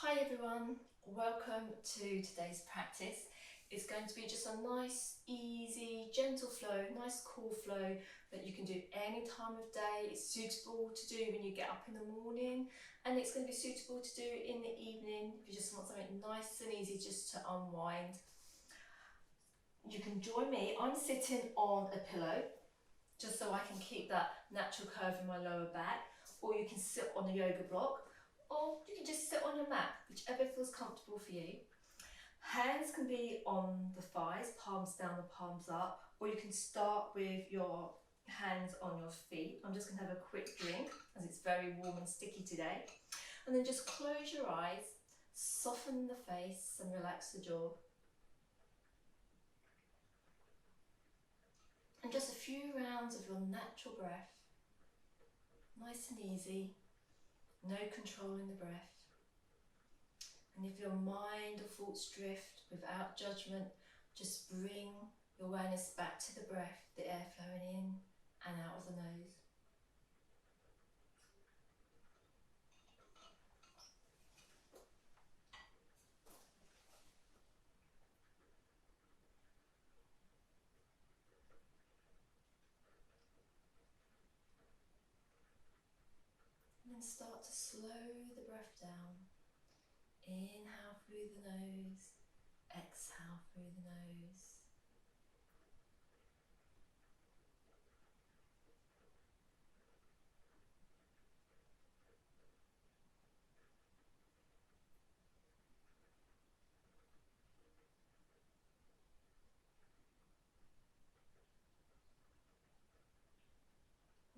Hi everyone, welcome to today's practice. It's going to be just a nice, easy, gentle flow, nice cool flow that you can do any time of day. It's suitable to do when you get up in the morning, and it's going to be suitable to do in the evening if you just want something nice and easy just to unwind. You can join me. I'm sitting on a pillow just so I can keep that natural curve in my lower back, or you can sit on a yoga block, or you can just sit on a mat, whichever feels comfortable for you. Hands can be on the thighs, palms down, the palms up, or you can start with your hands on your feet. I'm just going to have a quick drink as it's very warm and sticky today. And then just close your eyes, soften the face and relax the jaw. And just a few rounds of your natural breath. Nice and easy, no controlling the breath. And if your mind or thoughts drift without judgment, just bring your awareness back to the breath, the air flowing in and out of the nose. And then start to slow the breath down. Inhale through the nose, exhale through the nose.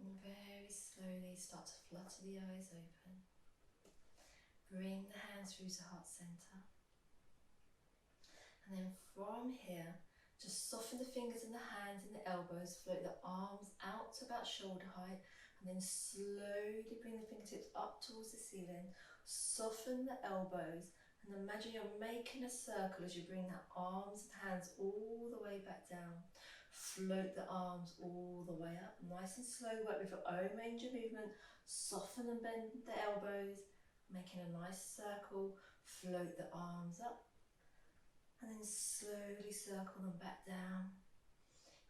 And very slowly start to flutter the eyes open. Bring the hands through to heart center. And then from here, just soften the fingers and the hands and the elbows, float the arms out to about shoulder height, and then slowly bring the fingertips up towards the ceiling. Soften the elbows, and imagine you're making a circle as you bring the arms and hands all the way back down. Float the arms all the way up, nice and slow, work with your own range of movement. Soften and bend the elbows, making a nice circle. Float the arms up, and then slowly circle them back down.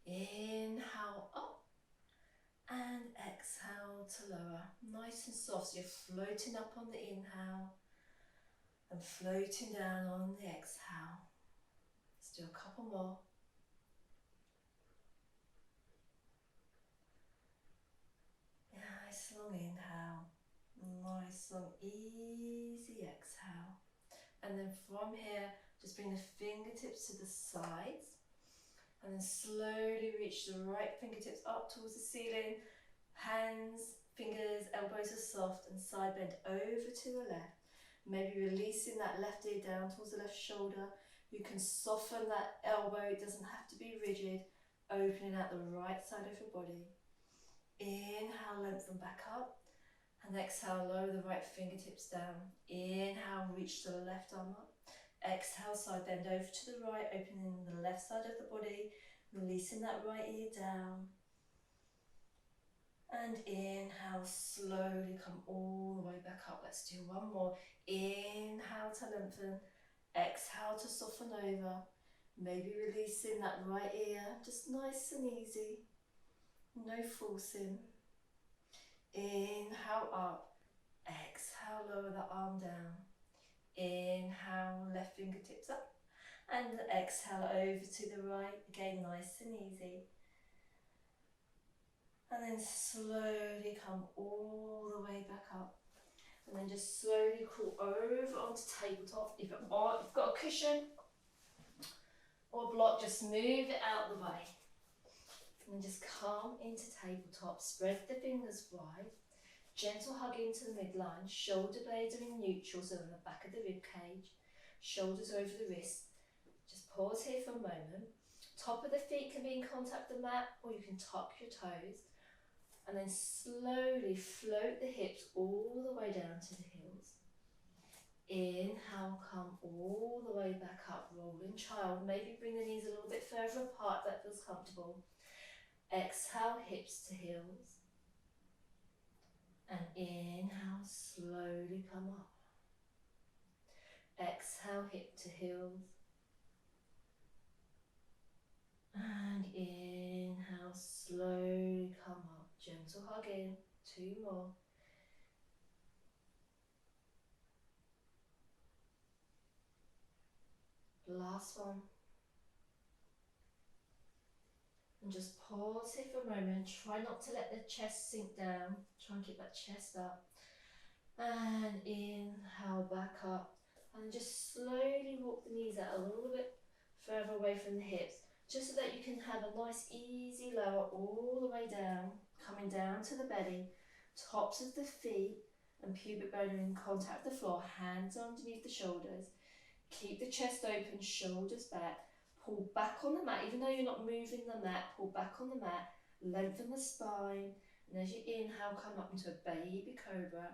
Inhale up and exhale to lower. Nice and soft, so you're floating up on the inhale and floating down on the exhale. Let's do a couple more. Nice long inhale, nice long easy exhale. And then from here, just bring the fingertips to the sides, and then slowly reach the right fingertips up towards the ceiling. Hands, fingers, elbows are soft, and side bend over to the left. Maybe releasing that left ear down towards the left shoulder. You can soften that elbow, it doesn't have to be rigid. Opening out the right side of your body. Inhale, lengthen back up. And exhale, lower the right fingertips down. Inhale, reach the left arm up. Exhale, side bend over to the right, opening the left side of the body, releasing that right ear down. And inhale, slowly come all the way back up. Let's do one more. Inhale to lengthen. Exhale to soften over. Maybe releasing that right ear, just nice and easy. No forcing. Inhale up. Exhale, lower the arm down. Inhale, left fingertips up. And exhale over to the right. Again, nice and easy. And then slowly come all the way back up. And then just slowly crawl over onto tabletop. If you've got a cushion or a block, just move it out of the way. And then just come into tabletop. Spread the fingers wide. Gentle hug into the midline. Shoulder blades are in neutral, so on the back of the rib cage. Shoulders over the wrist. Just pause here for a moment. Top of the feet can be in contact with the mat, or you can tuck your toes. And then slowly float the hips all the way down to the heels. Inhale, come all the way back up, rolling child. Maybe bring the knees a little bit further apart if that feels comfortable. Exhale, hips to heels. And inhale, slowly come up. inhale, hip to heels. And inhale, slowly come up. Gentle hug in. 2 more. Last one. And just pause here for a moment. Try not to let the chest sink down. Try and keep that chest up. And inhale, back up. And just slowly walk the knees out a little bit further away from the hips, just so that you can have a nice easy lower all the way down, coming down to the belly, tops of the feet and pubic bone are in contact with the floor, hands underneath the shoulders. Keep the chest open, shoulders back. Pull back on the mat, even though you're not moving the mat, pull back on the mat, lengthen the spine, and as you inhale, come up into a baby cobra.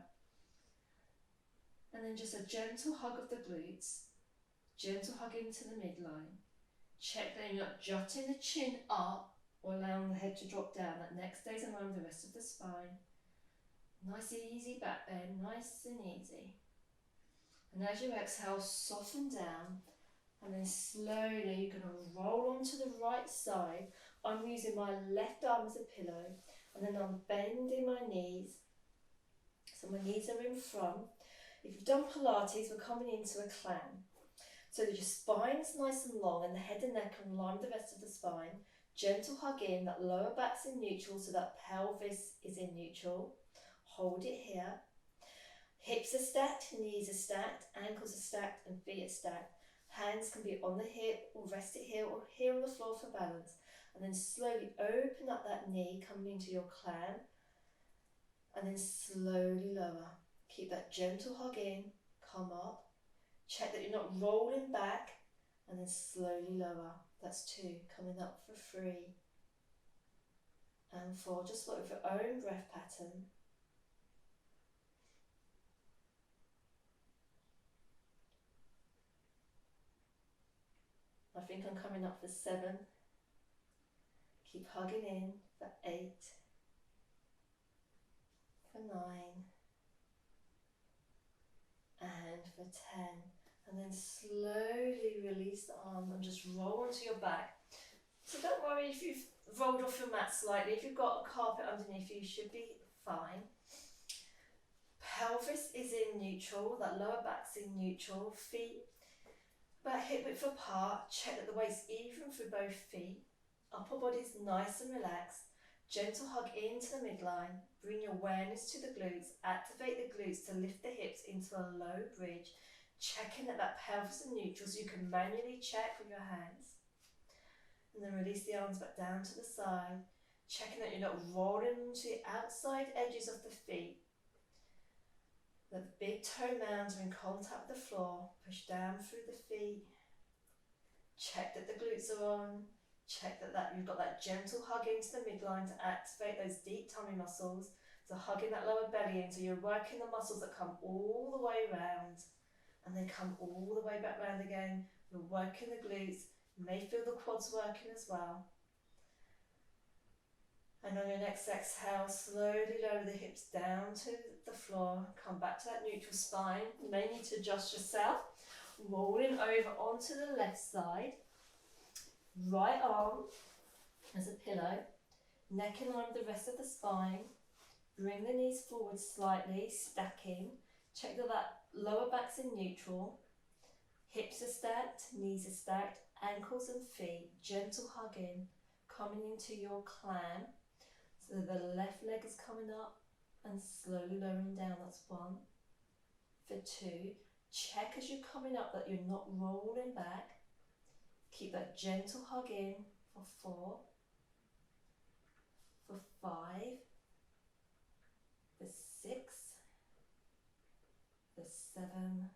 And then just a gentle hug of the glutes, gentle hug into the midline. Check that you're not jutting the chin up or allowing the head to drop down. That neck stays in line with the rest of the spine. Nice easy back bend, nice and easy. And as you exhale, soften down. And then slowly you're going to roll onto the right side. I'm using my left arm as a pillow. And then I'm bending my knees. So my knees are in front. If you've done Pilates, we're coming into a clown. So that your spine's nice and long and the head and neck are in line with the rest of the spine. Gentle hug in, that lower back's in neutral, so that pelvis is in neutral. Hold it here. Hips are stacked, knees are stacked, ankles are stacked and feet are stacked. Hands can be on the hip or rest it here or here on the floor for balance. And then slowly open up that knee, coming into your clown. And then slowly lower. Keep that gentle hug in, come up. Check that you're not rolling back. And then slowly lower. That's 2. Coming up for 3. And 4. Just work with your own breath pattern. I think I'm coming up for 7. Keep hugging in for 8, for 9, and for 10. And then slowly release the arm and just roll onto your back. So don't worry if you've rolled off your mat slightly. If you've got a carpet underneath you should be fine. Pelvis is in neutral, that lower back's in neutral. Feet about hip width apart. Check that the weight's even for both feet. Upper body's nice and relaxed. Gentle hug into the midline. Bring your awareness to the glutes. Activate the glutes to lift the hips into a low bridge. Checking that pelvis is neutral so you can manually check with your hands. And then release the arms back down to the side. Checking that you're not rolling onto the outside edges of the feet. That the big toe mounds are in contact with the floor. Push down through the feet. Check that the glutes are on. Check that you've got that gentle hug into the midline to activate those deep tummy muscles. So hugging that lower belly in so you're working the muscles that come all the way round. And then come all the way back round again. You're working the glutes. You may feel the quads working as well. And on your next exhale, slowly lower the hips down to the floor. Come back to that neutral spine. You may need to adjust yourself. Rolling over onto the left side. Right arm as a pillow. Neck in line with the rest of the spine. Bring the knees forward slightly, stacking. Check that lower back's in neutral. Hips are stacked, knees are stacked, ankles and feet. Gentle hug in, coming into your clam. So the left leg is coming up and slowly lowering down. That's 1. For 2. Check as you're coming up that you're not rolling back. Keep that gentle hug in for 4. For 5. For 6. For 7.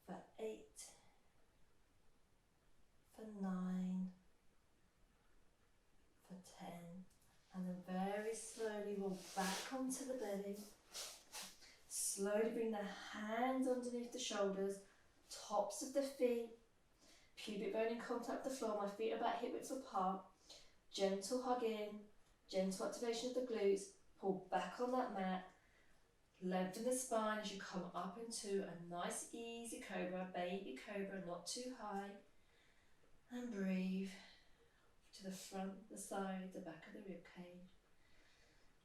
For 8. For 9. For 10. And then very slowly roll back onto the belly. Slowly bring the hands underneath the shoulders, tops of the feet, pubic bone in contact with the floor. My feet are about hip width apart. Gentle hug in, gentle activation of the glutes. Pull back on that mat. Lengthen the spine as you come up into a nice easy cobra, baby cobra, not too high. And breathe to the front, the side, the back of the rib cage.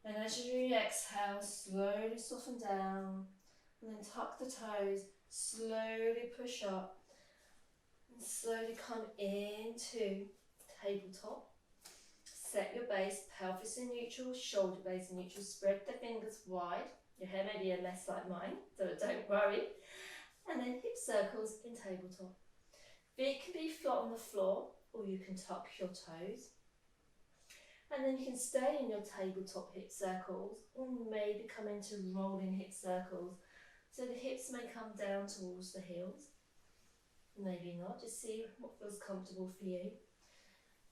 And as you exhale, slowly soften down and then tuck the toes, slowly push up and slowly come into tabletop. Set your base, pelvis in neutral, shoulder base in neutral, spread the fingers wide. Your hair may be a mess like mine, so don't worry. And then hip circles in tabletop. Feet can be flat on the floor, or you can tuck your toes. And then you can stay in your tabletop hip circles, or maybe come into rolling hip circles. So the hips may come down towards the heels. Maybe not, just see what feels comfortable for you.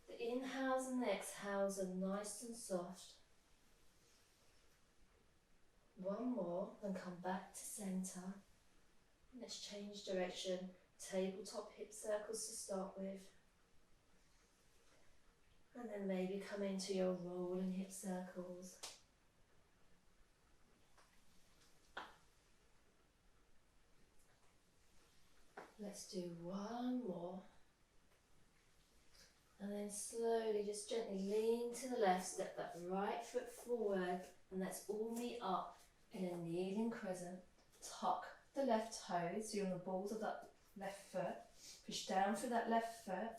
The inhales and the exhales are nice and soft. One more, then come back to centre. Let's change direction. Tabletop hip circles to start with. And then maybe come into your rolling hip circles. Let's do one more. And then slowly, just gently lean to the left, step that right foot forward, and let's all meet up in a kneeling crescent. Tuck the left toes, so you're on the balls of that left foot. Push down through that left foot,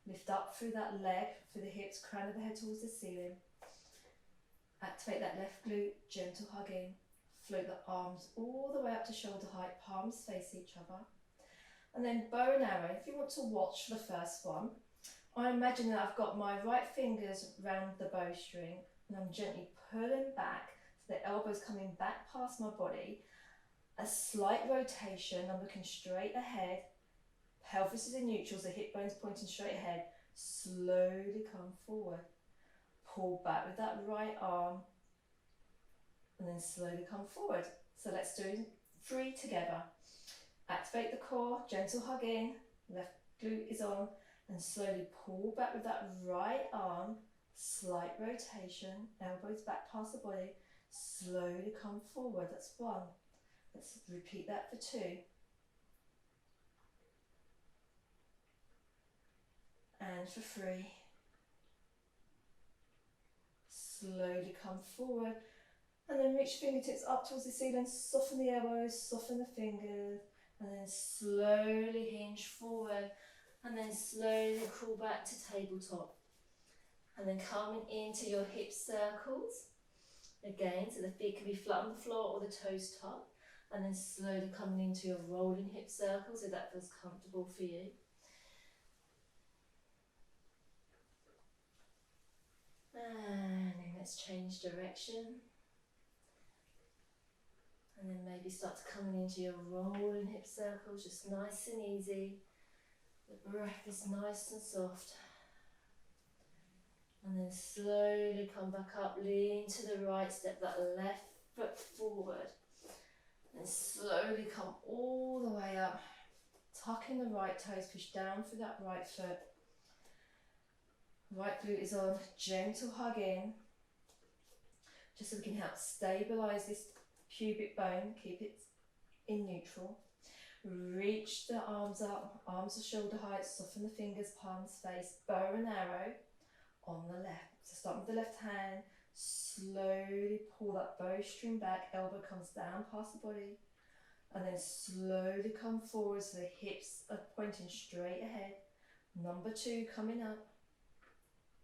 lift up through that leg, through the hips, crown of the head towards the ceiling. Activate that left glute, gentle hug in. Float the arms all the way up to shoulder height, palms face each other. And then bow and arrow, if you want to watch for the first one, I imagine that I've got my right fingers round the bowstring and I'm gently pulling back so the elbows coming back past my body. A slight rotation, I'm looking straight ahead. Pelvis is in neutral, so hip bones pointing straight ahead. Slowly come forward. Pull back with that right arm and then slowly come forward. So let's do 3 together. Activate the core, gentle hug in, left glute is on, and slowly pull back with that right arm, slight rotation, elbows back past the body, slowly come forward. That's 1. Let's repeat that for 2. And for 3. Slowly come forward, and then reach fingertips up towards the ceiling, soften the elbows, soften the fingers, and then slowly hinge forward, and then slowly crawl back to tabletop. And then coming into your hip circles, again, so the feet can be flat on the floor or the toes tucked, and then slowly coming into your rolling hip circles if that feels comfortable for you. And then let's change direction. And then maybe start to coming into your rolling hip circles, just nice and easy. The breath is nice and soft. And then slowly come back up, lean to the right, step that left foot forward. And slowly come all the way up, tucking the right toes, push down through that right foot. Right glute is on, gentle hug in, just so we can help stabilise this pubic bone, keep it in neutral. Reach the arms up, arms to shoulder height, soften the fingers, palms face, bow and arrow on the left. So start with the left hand, slowly pull that bowstring back, elbow comes down past the body, and then slowly come forward so the hips are pointing straight ahead. Number 2 coming up,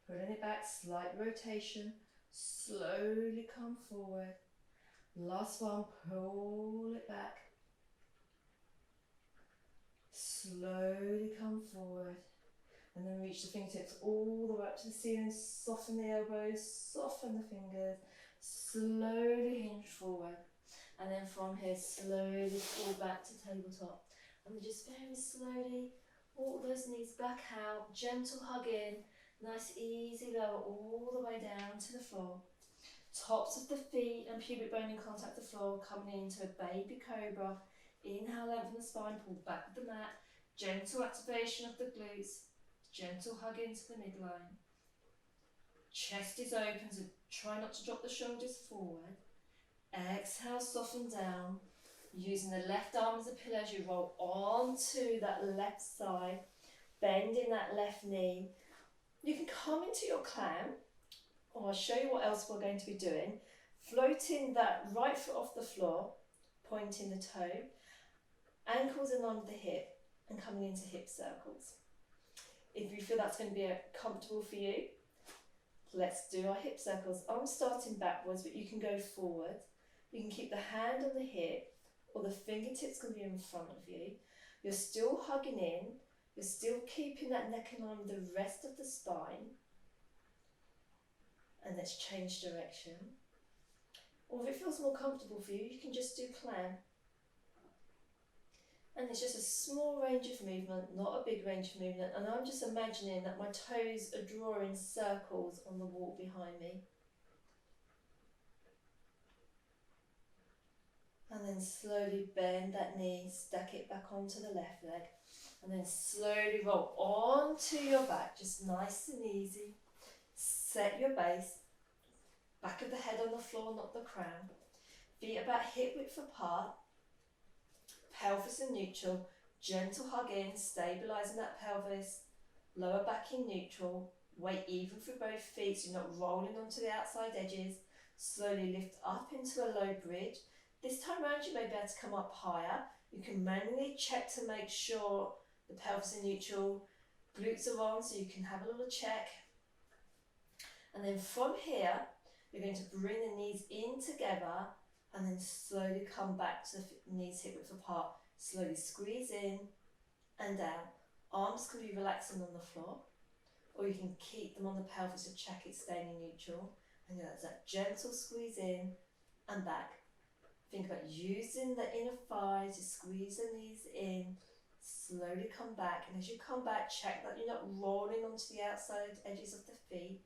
pulling it back, slight rotation, slowly come forward. Last one, pull it back. Slowly come forward. And then reach the fingertips all the way up to the ceiling. Soften the elbows, soften the fingers. Slowly hinge forward. And then from here, slowly fall back to tabletop. And then just very slowly walk those knees back out. Gentle hug in. Nice easy lower all the way down to the floor. Tops of the feet and pubic bone in contact with the floor, coming into a baby cobra. Inhale, lengthen the spine, pull back with the mat. Gentle activation of the glutes. Gentle hug into the midline. Chest is open, so try not to drop the shoulders forward. Exhale, soften down. Using the left arm as a pillow as you roll onto that left side, bending that left knee. You can come into your clam, or I'll show you what else we're going to be doing. Floating that right foot off the floor, pointing the toe, ankles in line with the hip, and coming into hip circles. If you feel that's going to be comfortable for you, let's do our hip circles. I'm starting backwards, but you can go forward. You can keep the hand on the hip, or the fingertips can be in front of you. You're still hugging in. You're still keeping that neck in line with the rest of the spine. And let's change direction. Or if it feels more comfortable for you, you can just do clam. And it's just a small range of movement, not a big range of movement. And I'm just imagining that my toes are drawing circles on the wall behind me. And then slowly bend that knee, stack it back onto the left leg. And then slowly roll onto your back, just nice and easy. Set your base, back of the head on the floor, not the crown. Feet about hip width apart. Pelvis in neutral, gentle hug in, stabilising that pelvis, lower back in neutral, weight even through both feet so you're not rolling onto the outside edges. Slowly lift up into a low bridge. This time around you may be able to come up higher. You can manually check to make sure the pelvis in neutral, glutes are on so you can have a little check. And then from here, you're going to bring the knees in together and then slowly come back to the knees hip width apart. Slowly squeeze in and down. Arms can be relaxing on the floor, or you can keep them on the pelvis to check it staying in neutral. And that's that gentle squeeze in and back. Think about using the inner thighs to squeeze the knees in. Slowly come back, and as you come back, check that you're not rolling onto the outside edges of the feet.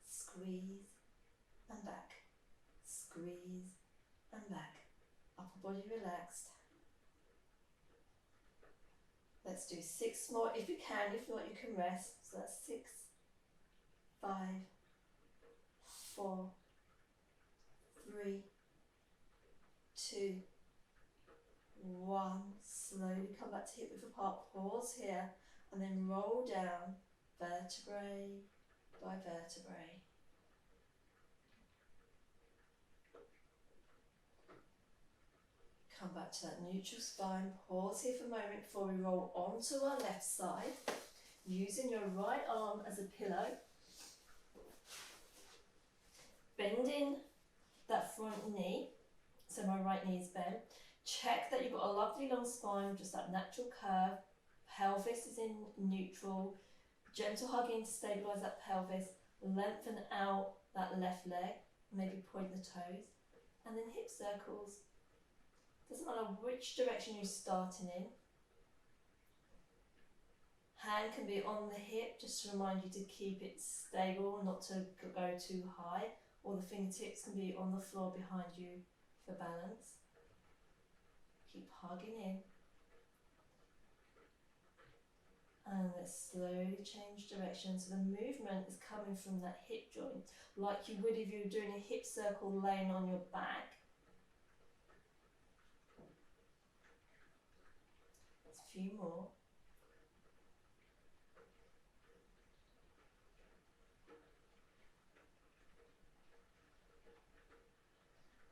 Squeeze and back. Squeeze and back. Upper body relaxed. Let's do 6 more if you can. If not, you can rest. So that's 6, 5, 4, 3, 2, 1. Slowly come back to hip width apart. Pause here and then roll down vertebrae by vertebrae. Come back to that neutral spine. Pause here for a moment before we roll onto our left side. Using your right arm as a pillow. Bending that front knee. So my right knee is bent. Check that you've got a lovely long spine, just that natural curve. Pelvis is in neutral. Gentle hug in to stabilise that pelvis. Lengthen out that left leg. Maybe point the toes. And then hip circles. Doesn't matter which direction you're starting in. Hand can be on the hip, just to remind you to keep it stable, not to go too high. Or the fingertips can be on the floor behind you for balance. Keep hugging in. And let's slowly change direction. So the movement is coming from that hip joint, like you would if you were doing a hip circle laying on your back. A few more.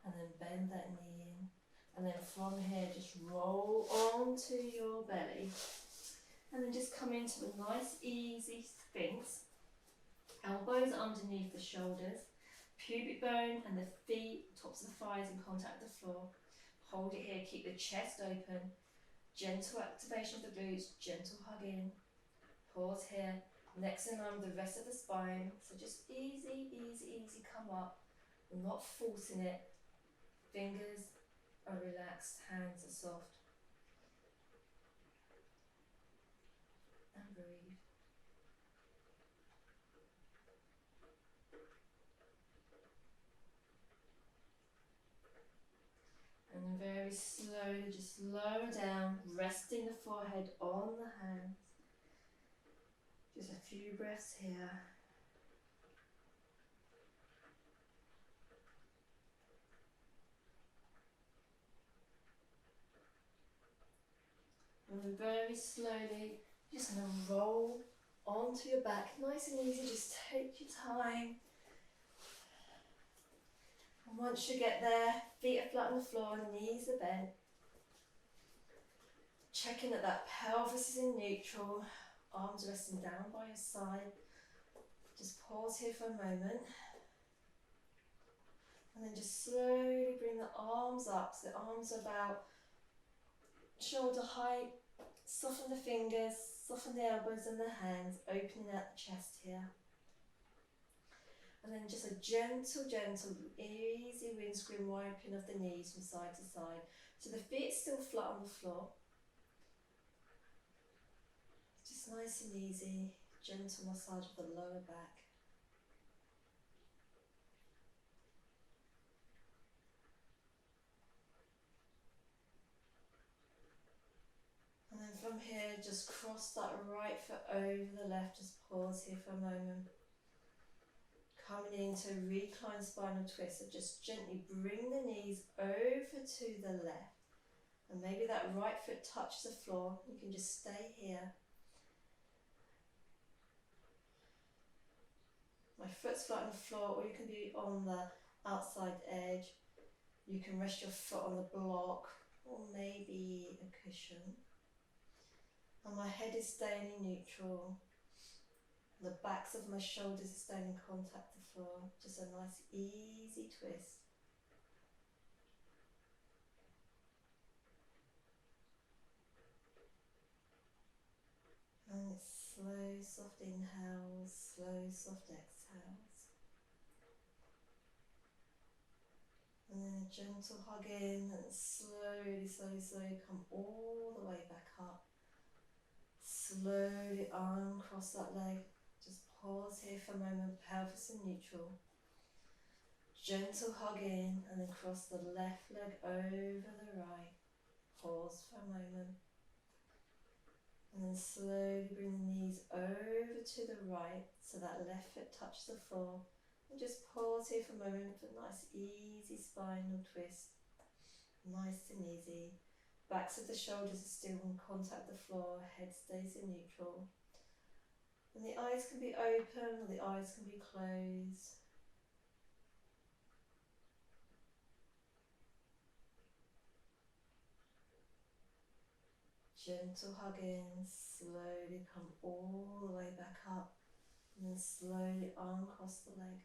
And then bend that knee in. And then from here, just roll onto your belly. And then just come into a nice, easy Sphinx. Elbows underneath the shoulders. Pubic bone and the feet, tops of the thighs in contact with the floor. Hold it here, keep the chest open. Gentle activation of the glutes, gentle hug in. Pause here. Next in line with the rest of the spine. So just easy, easy, easy come up. We're not forcing it. Fingers are relaxed, hands are soft. And breathe. And then very slowly just lower down, resting the forehead on the hands. Just a few breaths here. And then very slowly, you're just going to roll onto your back, nice and easy, just take your time. And once you get there, feet are flat on the floor, knees are bent. Checking that pelvis is in neutral, arms resting down by your side. Just pause here for a moment. And then just slowly bring the arms up, so the arms are about shoulder height. Soften the fingers, soften the elbows and the hands, opening out the chest here. And then just a gentle, easy windscreen wiping of the knees from side to side. So the feet still flat on the floor. Just nice and easy, gentle massage of the lower back. And then from here, just cross that right foot over the left. Just pause here for a moment. Coming into a reclined spinal twist. So just gently bring the knees over to the left. And maybe that right foot touches the floor. You can just stay here. My foot's flat on the floor, or you can be on the outside edge. You can rest your foot on the block, or maybe a cushion. And my head is staying in neutral. The backs of my shoulders are staying in contact with the floor. Just a nice easy twist. And it's slow, soft inhales, slow, soft exhales. And then a gentle hug in, and slowly come all the way back up. Slowly uncross that leg. Just pause here for a moment, pelvis in neutral. Gentle hug in, and then cross the left leg over the right. Pause for a moment. And then slowly bring the knees over to the right, so that left foot touches the floor. And just pause here for a moment for a nice easy spinal twist. Nice and easy. Backs of the shoulders are still in contact with the floor, head stays in neutral. And the eyes can be open or the eyes can be closed. Gentle hug in, slowly come all the way back up, and then slowly uncross the leg.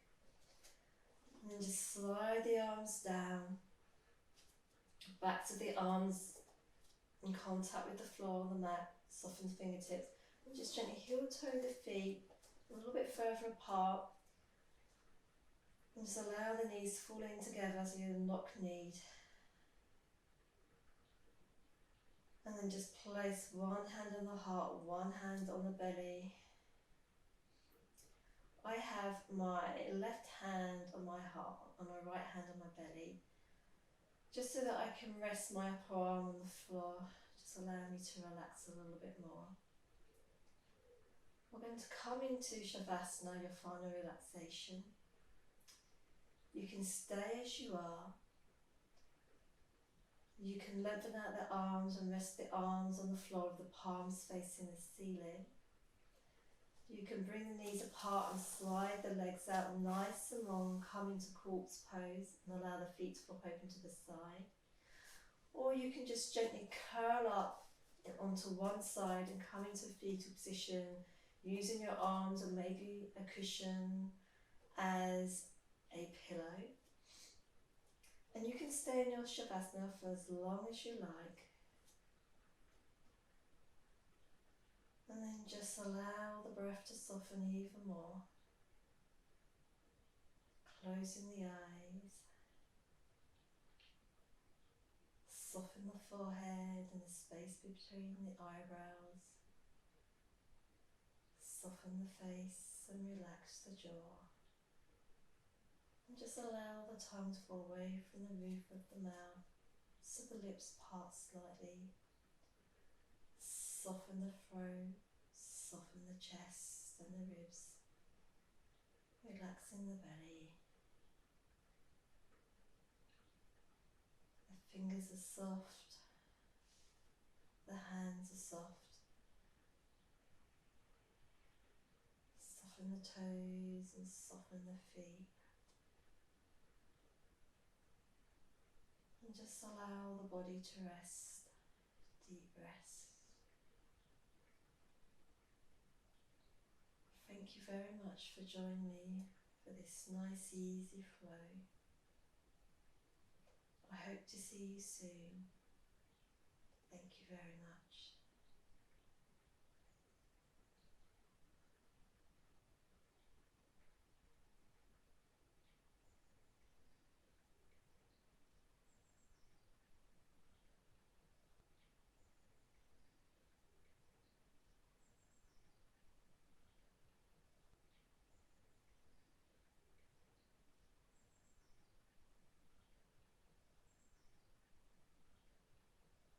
And then just slide the arms down, backs of the arms in contact with the floor, the mat, soften the fingertips, and just gently heel toe the feet a little bit further apart. And just allow the knees to fall in together as you knock kneed. And then just place one hand on the heart, one hand on the belly. I have my left hand on my heart and my right hand on my belly, just so that I can rest my upper arm on the floor, just allow me to relax a little bit more. We're going to come into Shavasana, your final relaxation. You can stay as you are. You can lengthen out the arms and rest the arms on the floor with the palms facing the ceiling. You can bring the knees apart and slide the legs out nice and long, come into corpse pose and allow the feet to flop open to the side. Or you can just gently curl up onto one side and come into fetal position, using your arms and maybe a cushion as a pillow. And you can stay in your Shavasana for as long as you like. And then just allow the breath to soften even more. Closing the eyes. Soften the forehead and the space between the eyebrows. Soften the face and relax the jaw. And just allow the tongue to fall away from the roof of the mouth, so the lips part slightly. Soften the throat, soften the chest and the ribs, relaxing the belly. The fingers are soft, the hands are soft. Soften the toes and soften the feet. And just allow the body to rest. Deep rest. Thank you very much for joining me for this nice easy flow. I hope to see you soon. Thank you very much.